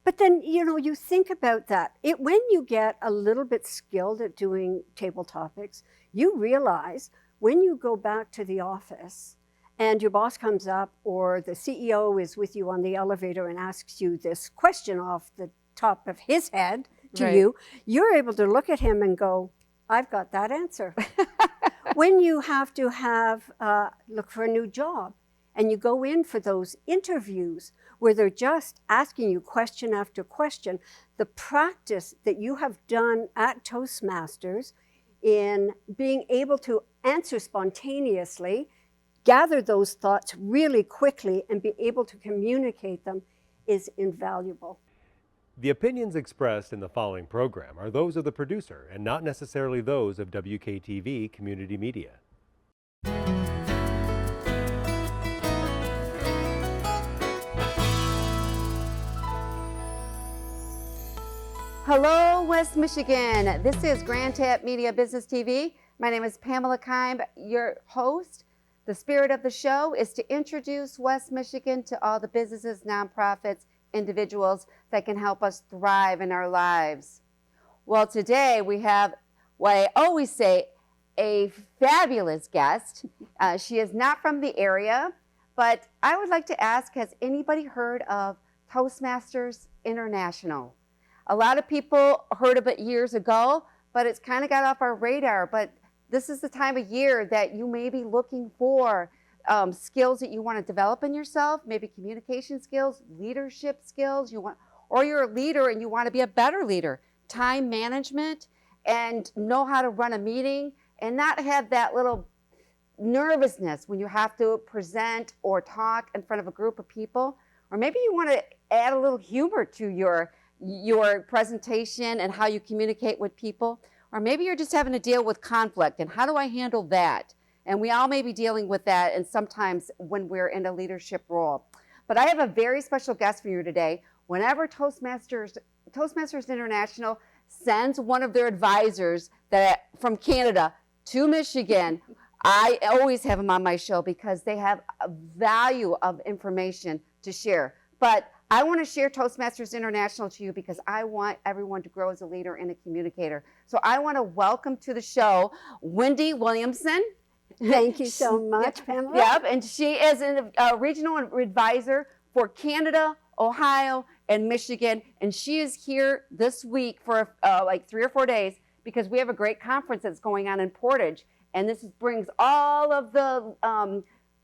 But then, you think about that. When you get a little bit skilled at doing table topics, you realize when you go back to the office and your boss comes up or the CEO is with you on the elevator and asks you this question off the top of his head to you, you're able to look at him and go, I've got that answer. When you have to look for a new job and you go in for those interviews where they're just asking you question after question, the practice that you have done at Toastmasters in being able to answer spontaneously, gather those thoughts really quickly, and be able to communicate them is invaluable. The opinions expressed in the following program are those of the producer and not necessarily those of WKTV Community Media. Hello, West Michigan. This is Grand Tap Media Business TV. My name is Pamela Keim, your host. The spirit of the show is to introduce West Michigan to all the businesses, nonprofits, individuals that can help us thrive in our lives. Well, today we have what I always say, a fabulous guest. She is not from the area, but I would like to ask, has anybody heard of Toastmasters International? A lot of people heard of it years ago, but it's kind of got off our radar. But this is the time of year that you may be looking for skills that you want to develop in yourself, maybe communication skills, leadership skills, or you're a leader and you want to be a better leader, time management, and know how to run a meeting and not have that little nervousness when you have to present or talk in front of a group of people. Or maybe you want to add a little humor to your presentation and how you communicate with people. Or maybe you're just having to deal with conflict and how do I handle that? And we all may be dealing with that, and sometimes when we're in a leadership role. But I have a very special guest for you today. Whenever Toastmasters International sends one of their advisors from Canada to Michigan, I always have them on my show because they have a value of information to share. But I want to share Toastmasters International to you because I want everyone to grow as a leader and a communicator. So I want to welcome to the show Wendy Williamson. Thank you so much, Pamela. Yep, and she is a regional advisor for Canada, Ohio, and Michigan. And she is here this week for like 3 or 4 days because we have a great conference that's going on in Portage. And this brings all of the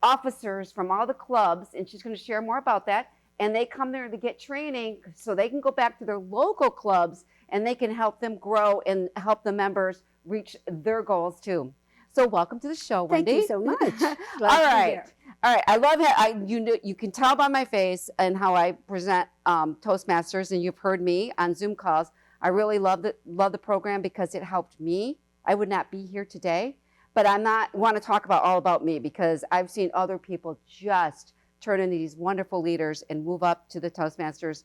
officers from all the clubs, and she's going to share more about that. And they come there to get training so they can go back to their local clubs and they can help them grow and help the members reach their goals too. So welcome to the show, Wendy. Thank you so much. All right. I love it. You can tell by my face and how I present Toastmasters, and you've heard me on Zoom calls. I really love the program because it helped me. I would not be here today, but want to talk all about me because I've seen other people just turn into these wonderful leaders and move up to the Toastmasters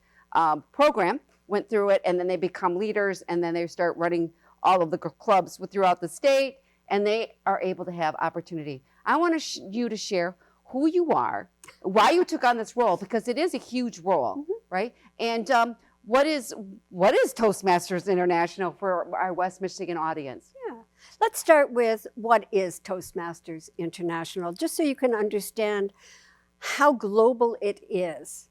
program, went through it, and then they become leaders, and then they start running all of the clubs throughout the state, and they are able to have opportunity. I want you to share who you are, why you took on this role, because it is a huge role, right? And what is Toastmasters International for our West Michigan audience? Yeah. Let's start with what is Toastmasters International, just so you can understand how global it is.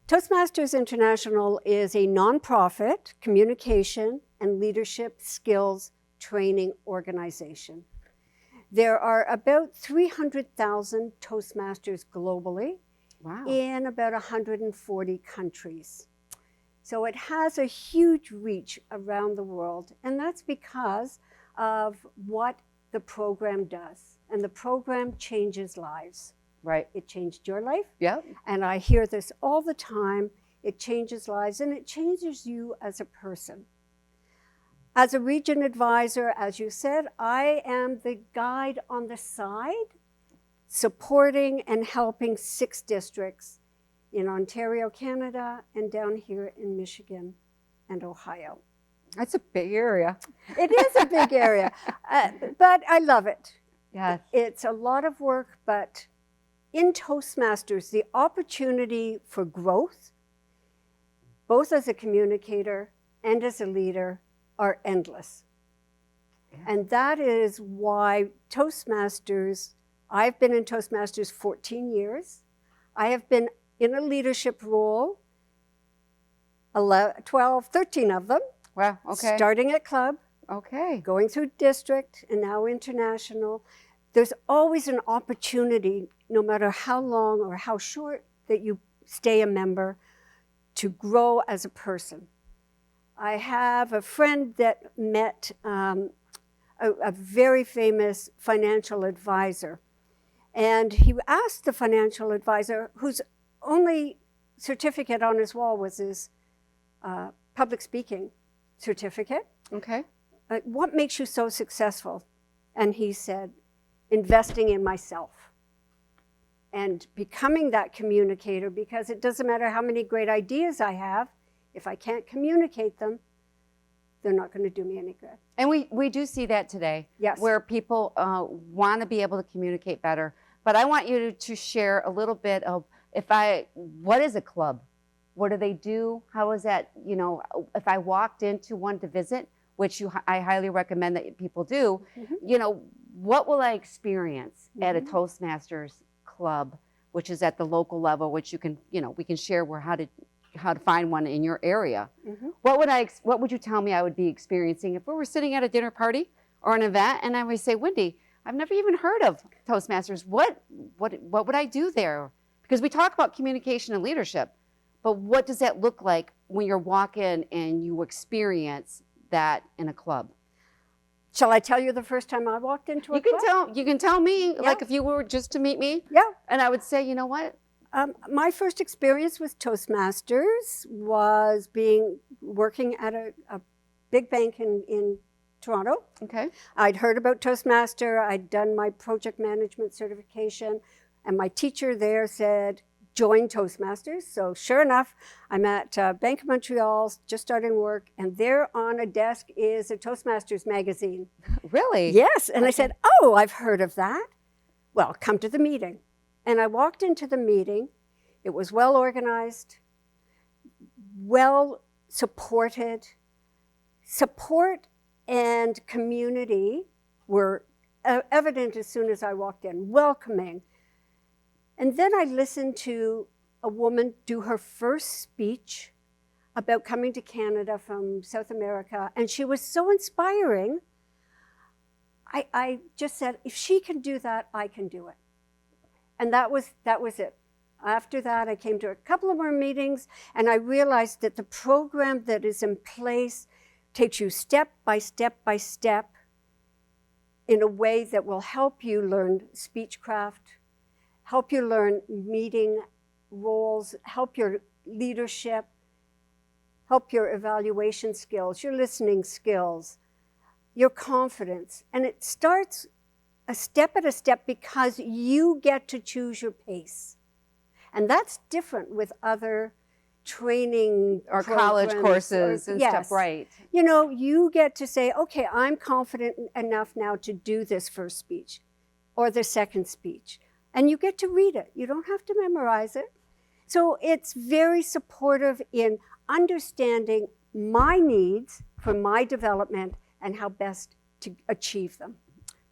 Toastmasters International is a nonprofit communication and leadership skills training organization. There are about 300,000 Toastmasters globally. Wow. In about 140 countries. So it has a huge reach around the world, and that's because of what the program does. And the program changes lives. Right. It changed your life. Yeah. And I hear this all the time. It changes lives, and it changes you as a person. As a region advisor, as you said, I am the guide on the side, supporting and helping 6 districts in Ontario, Canada, and down here in Michigan and Ohio. That's a big area. It is a big area, but I love it. Yes. It's a lot of work, but in Toastmasters, the opportunity for growth both as a communicator and as a leader, are endless. Yeah. And that is why Toastmasters, I've been in Toastmasters 14 years. I have been in a leadership role, 13 of them. Wow, okay. Starting at club, Okay. going through district, and now international. There's always an opportunity, no matter how long or how short that you stay a member, to grow as a person. I have a friend that met a very famous financial advisor, and he asked the financial advisor, whose only certificate on his wall was his public speaking certificate, Okay. what makes you so successful? And he said, investing in myself and becoming that communicator, because it doesn't matter how many great ideas I have, if I can't communicate them, they're not going to do me any good. And we do see that today. Yes. Where people want to be able to communicate better. But I want you to share a little bit of what is a club? What do they do? How is that, if I walked into one to visit, which I highly recommend that people do, what will I experience at a Toastmasters club, which is at the local level, which you can, we can share how to find one in your area. What would you tell me I would be experiencing if we were sitting at a dinner party or an event and I would say, Wendy, I've never even heard of Toastmasters. What would I do there? Because we talk about communication and leadership, but what does that look like when you're walking and you experience that in a club? Shall I tell you the first time I walked into a club? You can tell me, like if you were just to meet me. Yeah. And I would say, you know what? My first experience with Toastmasters was working at a big bank in Toronto. Okay. I'd heard about Toastmaster. I'd done my project management certification, and my teacher there said, join Toastmasters. So sure enough, I'm at Bank of Montreal, just starting work, and there on a desk is a Toastmasters magazine. Really? Yes. And I said, oh, I've heard of that. Well, come to the meeting. And I walked into the meeting. It was well organized, well supported. Support and community were evident as soon as I walked in, welcoming. And then I listened to a woman do her first speech about coming to Canada from South America, and she was so inspiring. I just said, if she can do that, I can do it. And that was it. After that, I came to a couple of more meetings, and I realized that the program that is in place takes you step by step by step in a way that will help you learn speechcraft, help you learn meeting roles, help your leadership, help your evaluation skills, your listening skills, your confidence. And it starts a step at a step because you get to choose your pace. And that's different with other training or college courses and yes. stuff, right? You get to say, okay, I'm confident enough now to do this first speech or the second speech. And you get to read it. You don't have to memorize it. So it's very supportive in understanding my needs for my development and how best to achieve them.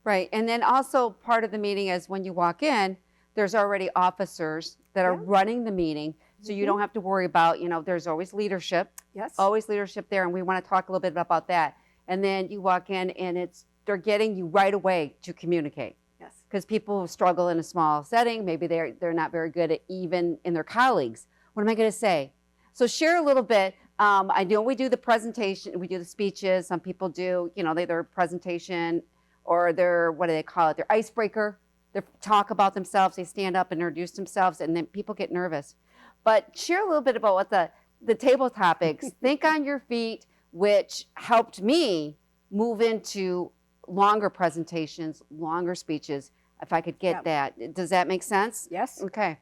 Right. And then also part of the meeting is when you walk in, there's already officers that are running the meeting. So you don't have to worry about, there's always leadership. Yes. Always leadership there. And we want to talk a little bit about that. And then you walk in and they're getting you right away to communicate. Yes. Because people struggle in a small setting. Maybe they're not very good at even in their colleagues. What am I going to say? So share a little bit. I know we do the presentation, we do the speeches. Some people do, their presentation or their, what do they call it? Their icebreaker. They talk about themselves. They stand up and introduce themselves, and then people get nervous. But share a little bit about what the table topics, Think on Your Feet, which helped me move into longer presentations, longer speeches, if I could get that. Does that make sense? Yes. Okay.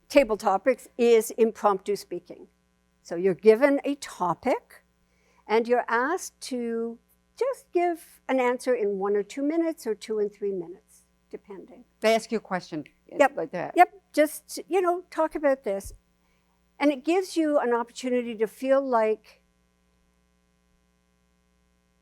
Table topics is impromptu speaking. So you're given a topic, and you're asked to just give an answer in 1 or 2 minutes or 2 and 3 minutes, depending. They ask you a question Yep. like that. Yep. Just, talk about this. And it gives you an opportunity to feel like,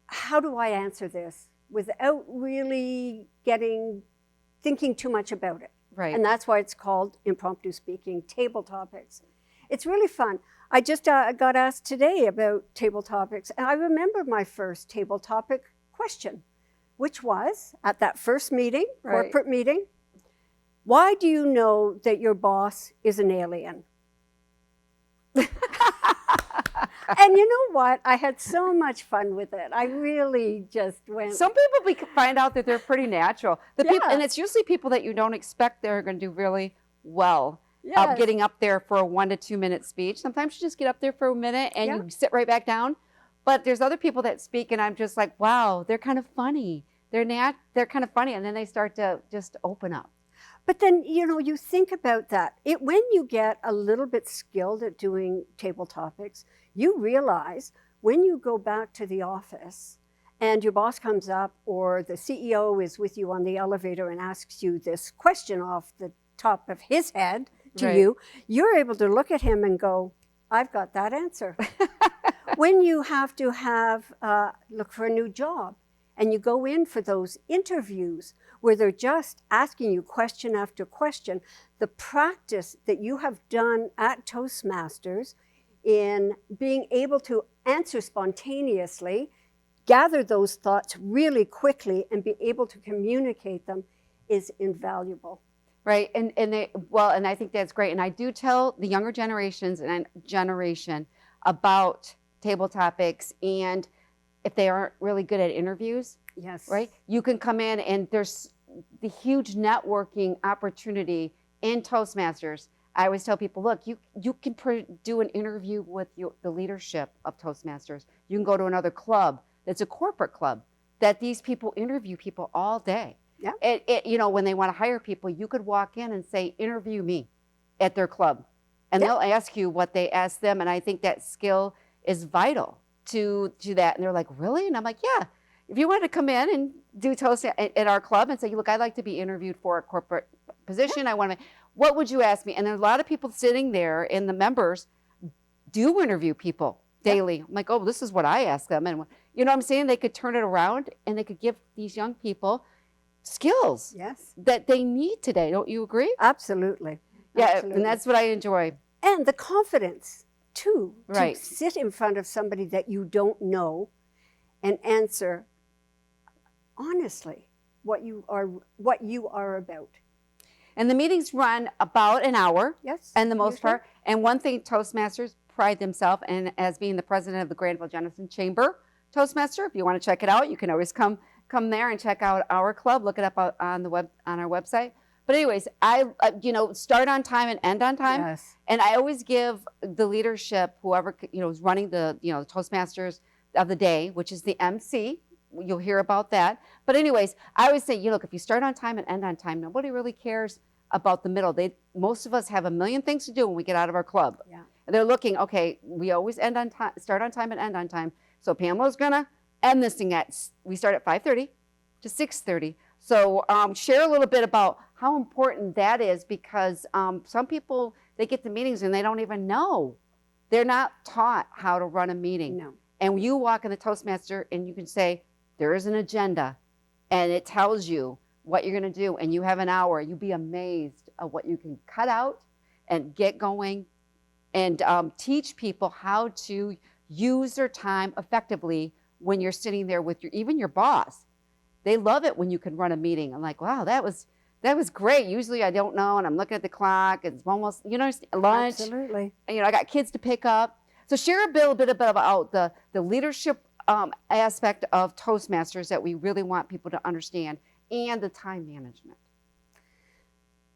how do I answer this without really thinking too much about it? Right. And that's why it's called impromptu speaking, table topics. It's really fun. I just got asked today about table topics, and I remember my first table topic question, which was at that first meeting, corporate meeting, why do you know that your boss is an alien? And you know what? I had so much fun with it. I really just went. Some people we find out that they're pretty natural. People, Yeah. and it's usually people that you don't expect they're going to do really well. Yes. Getting up there for a 1 to 2 minute speech. Sometimes you just get up there for a minute and you sit right back down. But there's other people that speak and I'm just like, wow, they're kind of funny. They're kind of funny, and then they start to just open up. But then, you know, you think about that. When you get a little bit skilled at doing table topics, you realize when you go back to the office and your boss comes up or the CEO is with you on the elevator and asks you this question off the top of his head to you, you're able to look at him and go, I've got that answer. When you have to look for a new job and you go in for those interviews where they're just asking you question after question, the practice that you have done at Toastmasters in being able to answer spontaneously, gather those thoughts really quickly and be able to communicate them is invaluable. Right, and I think that's great. And I do tell the younger generation about table topics, and if they aren't really good at interviews, yes, right, you can come in and there's the huge networking opportunity in Toastmasters. I always tell people, look, you can do an interview with the leadership of Toastmasters. You can go to another club that's a corporate club that these people interview people all day. Yeah. You know, when they want to hire people, you could walk in and say, interview me at their club. And they'll ask you what they ask them. And I think that skill is vital to that. And they're like, really? And I'm like, yeah. If you wanted to come in and do Toast at our club and say, look, I'd like to be interviewed for a corporate position. What would you ask me? And there are a lot of people sitting there, and the members do interview people daily. I'm like, oh, this is what I ask them. And you know what I'm saying? They could turn it around and they could give these young people skills that they need today. Don't you agree? Absolutely. Yeah, Absolutely. and that's what I enjoy. And the confidence, too, Right. to sit in front of somebody that you don't know and answer honestly what you are about. And the meetings run about an hour, Yes. and the most usually. part. And one thing Toastmasters pride themselves in as being the president of the Grandville-Jenison Chamber Toastmaster. If you want to check it out, you can always come there and check out our club. Look it up on our website. But anyways, I start on time and end on time. Yes. And I always give the leadership, whoever is running the Toastmasters of the day, which is the MC. You'll hear about that. But anyways, I always say, look, if you start on time and end on time, nobody really cares about the middle. Most of us have a million things to do when we get out of our club. Yeah. And they're looking, okay, we always start on time and end on time. So Pamela's gonna end this thing we start at 5:30 to 6:30. So share a little bit about how important that is, because some people, they get to meetings and they don't even know. They're not taught how to run a meeting. No. And you walk in the Toastmaster and you can say, there is an agenda, and it tells you what you're going to do, and you have an hour. You'll be amazed at what you can cut out and get going, and teach people how to use their time effectively when you're sitting there with even your boss. They love it when you can run a meeting. I'm like, wow, that was great. Usually I don't know, and I'm looking at the clock. It's almost, lunch. Absolutely. I got kids to pick up. So share a little bit about the leadership aspect of Toastmasters that we really want people to understand, and the time management.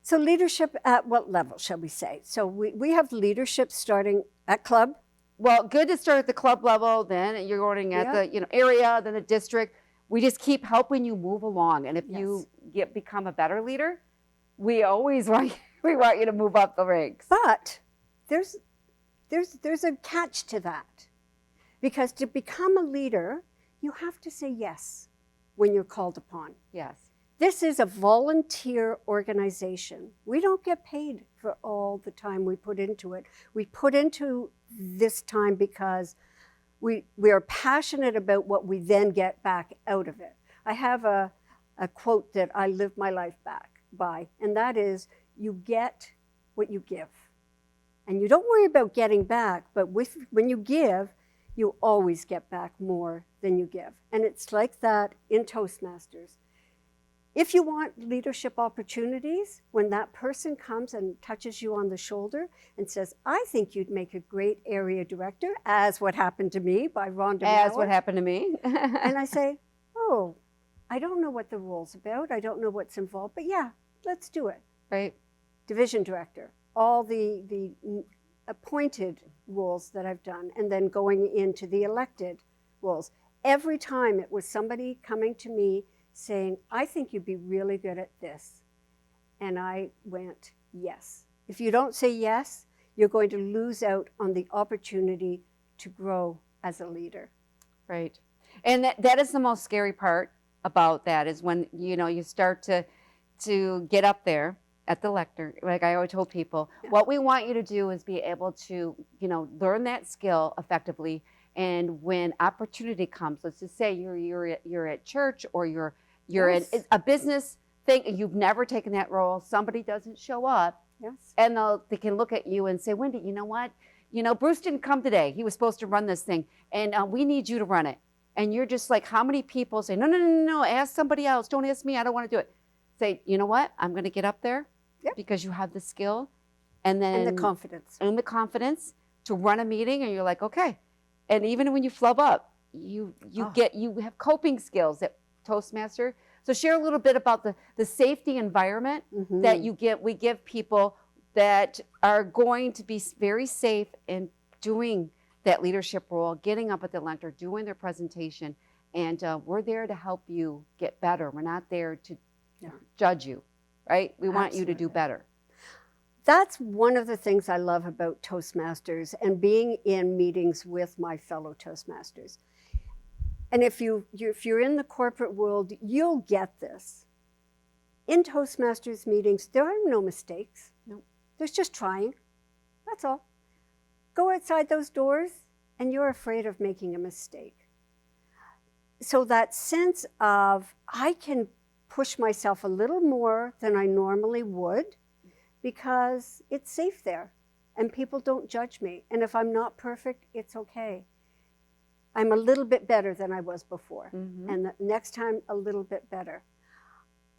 So leadership at what level, shall we say? So we have leadership starting at club. Well, good to start at the club level, then you're going at the area, then the district. We just keep helping you move along. And if you become a better leader, we always want you to move up the ranks. But there's a catch to that. Because to become a leader, you have to say yes when you're called upon. Yes. This is a volunteer organization. We don't get paid for all the time we put into it. We put into this time because we are passionate about what we then get back out of it. I have a quote that I live my life back by, and that is, you get what you give. And you don't worry about getting back, but when you give, you always get back more than you give. And it's like that in Toastmasters. If you want leadership opportunities, when that person comes and touches you on the shoulder and says, I think you'd make a great area director, as what happened to me by Rhonda As Mauer. what happened to me. And I say, oh, I don't know what the role's about. I don't know what's involved, but yeah, let's do it. Right. Division director, all the appointed roles that I've done, and then going into the elected roles. Every time it was somebody coming to me saying, I think you'd be really good at this. And I went, yes. If you don't say yes, you're going to lose out on the opportunity to grow as a leader. Right. And that is the most scary part about that, is when, you know, you start to get up there at the lectern. Like I always told people, what we want you to do is be able to, you know, learn that skill effectively. And when opportunity comes, let's just say you're at church, or you're Yes. in a business thing and you've never taken that role, somebody doesn't show up, Yes. and they can look at you and say, Wendy, you know what? You know, Bruce didn't come today. He was supposed to run this thing, and we need you to run it. And you're just like, how many people say, no, ask somebody else. Don't ask me. I don't want to do it. Say, you know what? I'm going to get up there because you have the skill, and then And the confidence. and the confidence to run a meeting, and you're like, okay. And even when you flub up, you have coping skills at Toastmaster. So share a little bit about the safety environment that we give people that are going to be very safe in doing that leadership role, getting up at the lectern, doing their presentation, and we're there to help you get better. We're not there to judge you, right? We want you to do better. That's one of the things I love about Toastmasters and being in meetings with my fellow Toastmasters. And if you're in the corporate world, you'll get this. In Toastmasters meetings, there are no mistakes. No. There's just trying. That's all. Go outside those doors and you're afraid of making a mistake. So that sense of, I can push myself a little more than I normally would because it's safe there and people don't judge me. And if I'm not perfect, it's okay. I'm a little bit better than I was before. And the next time, a little bit better.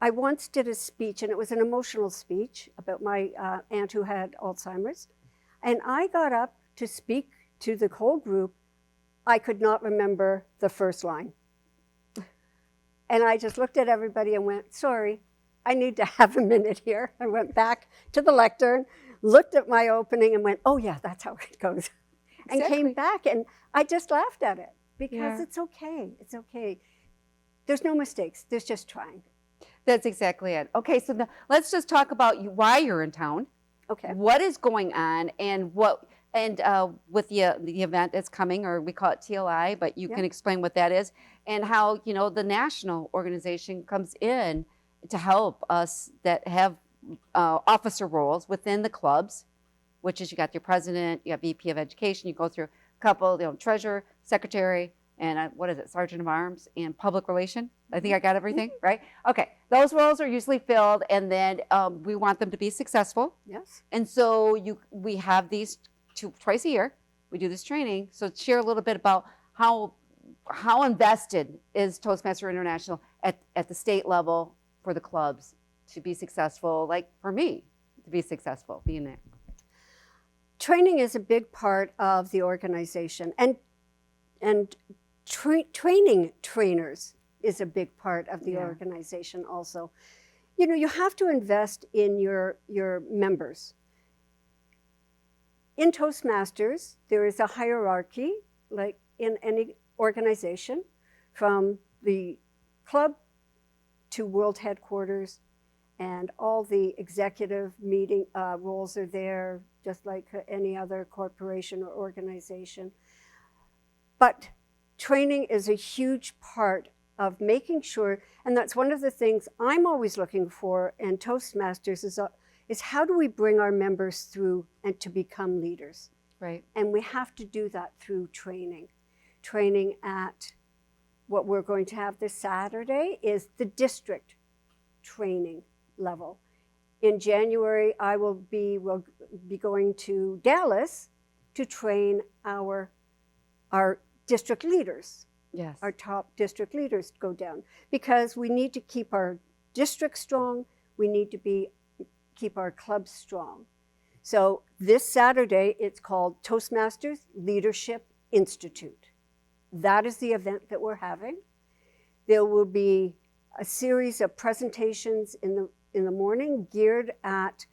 I once did a speech, and it was an emotional speech about my aunt who had Alzheimer's. And I got up to speak to the whole group. I could not remember the first line. And I just looked at everybody and went, sorry, I need to have a minute here. I went back to the lectern, looked at my opening and went, oh yeah, that's how it goes. And came back, and I just laughed at it because it's okay. It's okay. There's no mistakes. There's just trying. That's exactly it. Okay, so let's just talk about why you're in town. Okay. What is going on, and with the event that's coming, or we call it TLI, but you can explain what that is, and how, you know, the national organization comes in to help us that have officer roles within the clubs, which is you got your president, you have VP of education, you go through a couple, you know, treasurer, secretary, and what is it, sergeant of arms, and public relation. I think I got everything, right? Okay, those roles are usually filled, and then we want them to be successful. Yes. And so we have these twice a year. We do this training. So share a little bit about how invested is Toastmasters International at the state level for the clubs to be successful, like for me to be successful being there. Training is a big part of the organization, and training trainers is a big part of the organization also. You know, you have to invest in your members. In Toastmasters, there is a hierarchy, like in any organization, from the club to world headquarters, and all the executive meeting roles are there, just like any other corporation or organization. But training is a huge part of making sure, and that's one of the things I'm always looking for in Toastmasters is how do we bring our members through and to become leaders? Right. And we have to do that through training. Training at what we're going to have this Saturday is the district training level. In January, will be going to Dallas to train our district leaders. Yes. Our top district leaders go down because we need to keep our district strong. We need to keep our clubs strong. So this Saturday, it's called Toastmasters Leadership Institute. That is the event that we're having. There will be a series of presentations in the morning geared at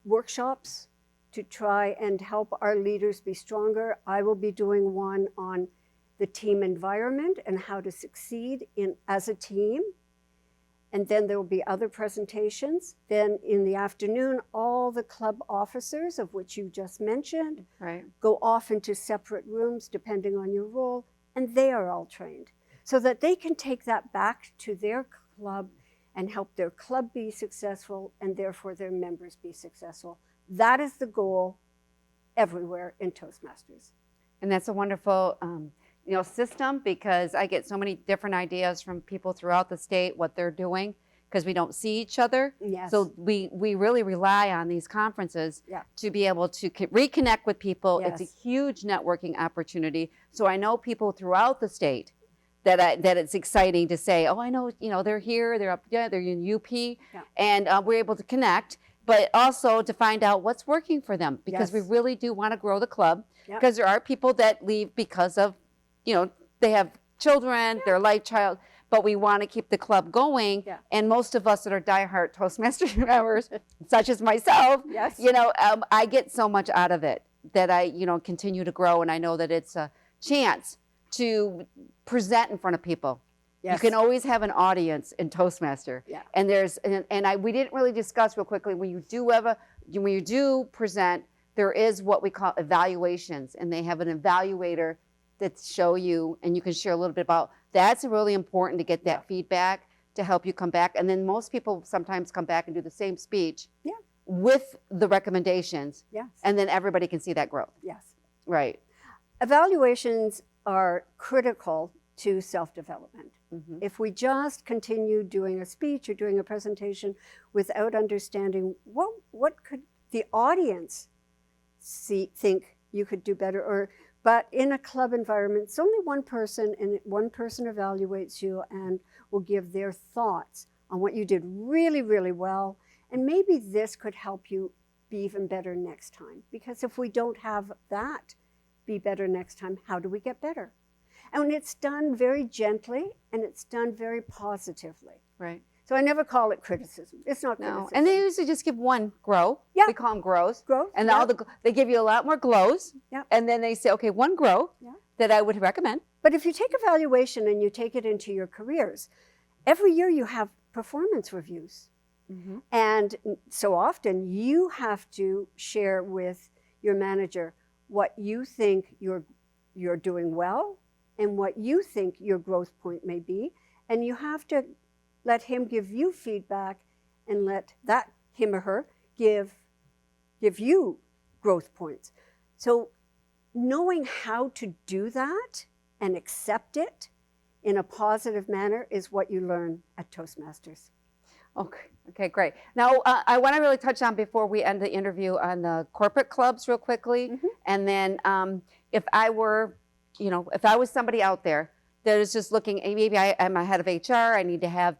workshops to try and help our leaders be stronger. I will be doing one on the team environment and how to succeed as a team. And then there will be other presentations. Then in the afternoon, all the club officers, of which you just mentioned, Right. go off into separate rooms depending on your role, and they are all trained so that they can take that back to their club and help their club be successful and therefore their members be successful. That is the goal everywhere in Toastmasters. And that's a wonderful system, because I get so many different ideas from people throughout the state, what they're doing, because we don't see each other. Yes. So we really rely on these conferences Yeah. to be able to reconnect with people. Yes. It's a huge networking opportunity. So I know people throughout the state that it's exciting to say, oh, I know, they're here, they're up, they're in UP, and we're able to connect, but also to find out what's working for them, because Yes. we really do want to grow the club, Yep. because there are people that leave because of, they have children, their life child, but we want to keep the club going. Yeah. And most of us that are diehard Toastmasters members, such as myself, Yes. I get so much out of it that I, continue to grow. And I know that it's a chance to present in front of people. Yes. You can always have an audience in Toastmaster. Yeah. And we didn't really discuss real quickly, when you do present, there is what we call evaluations, and they have an evaluator that show you, and you can share a little bit about. That's really important to get that feedback to help you come back. And then most people sometimes come back and do the same speech with the recommendations. Yes. And then everybody can see that growth. Yes. Right. Evaluations are critical to self-development. Mm-hmm. If we just continue doing a speech or doing a presentation without understanding what could the audience think you could do better, but in a club environment, it's only one person, and one person evaluates you and will give their thoughts on what you did really, really well, and maybe this could help you be even better next time. Because if we don't have that be better next time, how do we get better? And it's done very gently, and it's done very positively. Right. So I never call it criticism. It's not criticism. No. And they usually just give one grow. Yeah. We call them grows. Grow, And yeah. they give you a lot more glows. Yeah. And then they say, okay, one grow that I would recommend. But if you take evaluation and you take it into your careers, every year you have performance reviews. Mm-hmm. And so often you have to share with your manager what you think you're doing well and what you think your growth point may be. And you have to let him give you feedback and let him or her give you growth points. So knowing how to do that and accept it in a positive manner is what you learn at Toastmasters. Okay, great. Now, I want to really touch on, before we end the interview, on the corporate clubs real quickly. Mm-hmm. And then if I was somebody out there that is just looking, maybe I'm a head of HR, I need to have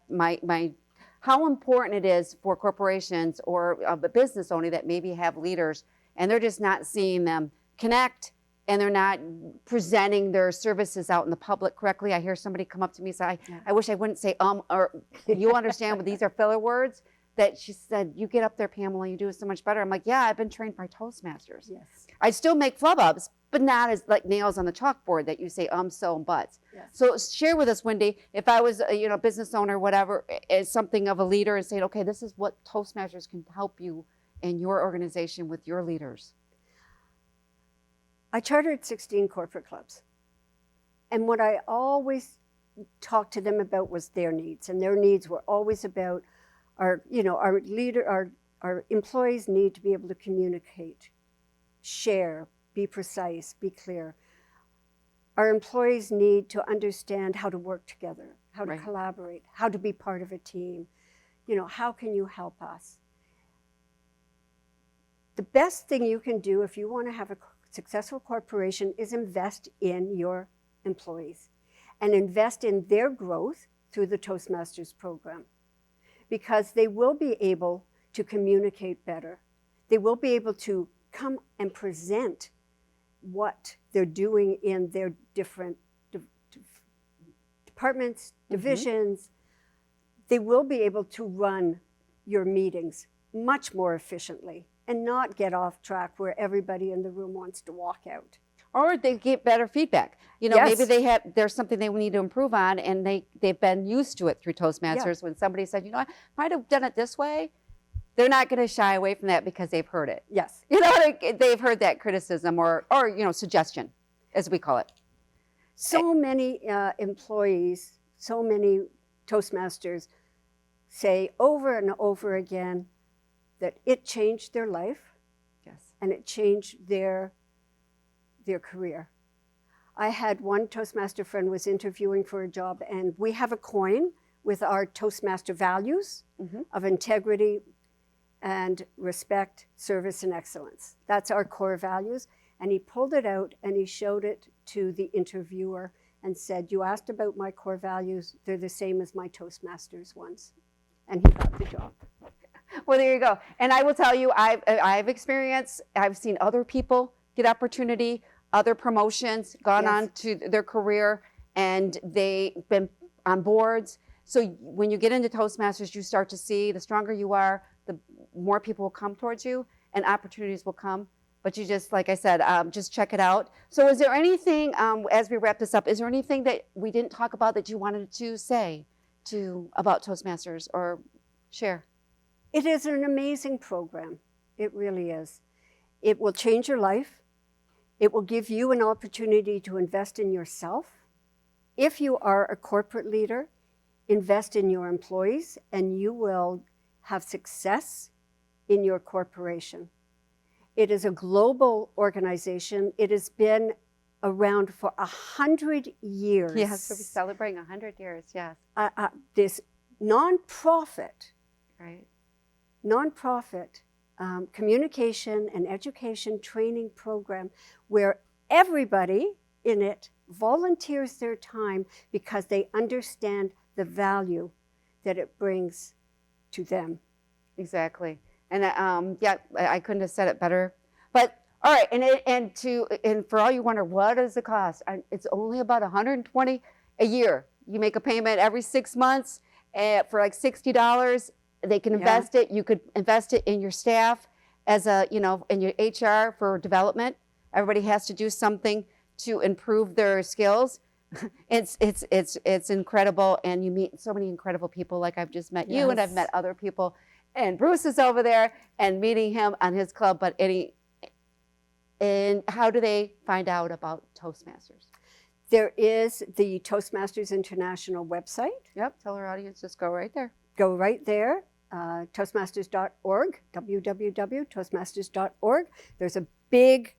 how important it is for corporations or a business owner that maybe have leaders and they're just not seeing them connect, and they're not presenting their services out in the public correctly. I hear somebody come up to me and say, I wish I wouldn't say or you understand, but these are filler words. That she said, you get up there, Pamela, you do it so much better. I'm like, yeah, I've been trained by Toastmasters. Yes. I still make flub-ups, but not as like nails on the chalkboard that you say so, and buts. Yes. So share with us, Wendy, if I was a business owner, whatever, as something of a leader, and saying, okay, this is what Toastmasters can help you in your organization with your leaders. I chartered 16 corporate clubs. And what I always talked to them about was their needs, and their needs were always about our employees need to be able to communicate, share, be precise, be clear. Our employees need to understand how to work together, how to collaborate, how to be part of a team. How can you help us? The best thing you can do if you want to have a successful corporation is invest in your employees and invest in their growth through the Toastmasters program, because they will be able to communicate better. They will be able to come and present what they're doing in their different departments, divisions. They will be able to run your meetings much more efficiently and not get off track where everybody in the room wants to walk out. Or they get better feedback. Maybe there's something they need to improve on, and they've been used to it through Toastmasters. When somebody said, I might have done it this way, they're not going to shy away from that because they've heard it. Yes. They've heard that criticism or suggestion, as we call it. So many employees, so many Toastmasters say over and over again that it changed their life. Yes. And it changed their career. I had one Toastmaster friend was interviewing for a job, and we have a coin with our Toastmaster values of integrity and respect, service, and excellence. That's our core values. And he pulled it out and he showed it to the interviewer and said, you asked about my core values, they're the same as my Toastmasters ones. And he got the job. Well, there you go. And I will tell you, I've seen other people get opportunity, other promotions, gone on to their career, and they've been on boards. So when you get into Toastmasters, you start to see the stronger you are, the more people will come towards you and opportunities will come. But you just, like I said, just check it out. So is there anything, as we wrap this up, is there anything that we didn't talk about that you wanted to say about Toastmasters or share? It is an amazing program. It really is. It will change your life. It will give you an opportunity to invest in yourself. If you are a corporate leader, invest in your employees, and you will have success in your corporation. It is a global organization. It has been around for 100 years. Yes, we'll be celebrating 100 years, yes. This nonprofit, right. Communication and education training program where everybody in it volunteers their time because they understand the value that it brings to them. Exactly. And I couldn't have said it better. But all right, and for all you wonder, what is the cost? It's only about $120 a year. You make a payment every 6 months for like $60. They can invest it. You could invest it in your staff as in your HR for development. Everybody has to do something to improve their skills. It's incredible, and you meet so many incredible people. Like I've just met you, and I've met other people. And Bruce is over there, and meeting him on his club. But and how do they find out about Toastmasters? There is the Toastmasters International website. Yep, tell our audience, just go right there. Go right there, toastmasters.org, www.toastmasters.org. There's a big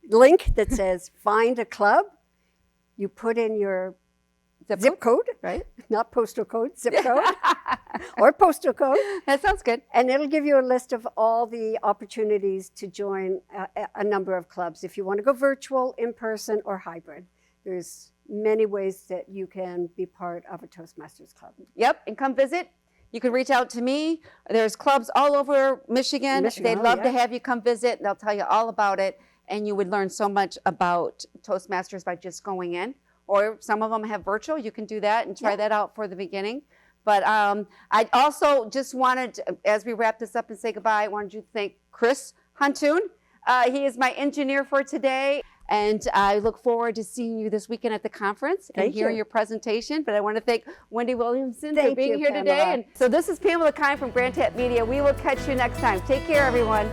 link that says find a club. You put in your zip code, right? Not postal code, zip code, or postal code. That sounds good. And it'll give you a list of all the opportunities to join a number of clubs. If you want to go virtual, in person, or hybrid, there's many ways that you can be part of a Toastmasters club. Yep, and come visit. You can reach out to me. There's clubs all over Michigan. They'd love to have you come visit. They'll tell you all about it. And you would learn so much about Toastmasters by just going in. Or some of them have virtual. You can do that and try that out for the beginning. But I also just wanted, as we wrap this up and say goodbye, I wanted you to thank Chris Huntoon. He is my engineer for today. And I look forward to seeing you this weekend at the conference and hearing your presentation. But I want to thank Wendy Williamson for being here today. And so this is Pamela Keim from Grandville Media. We will catch you next time. Take care, everyone.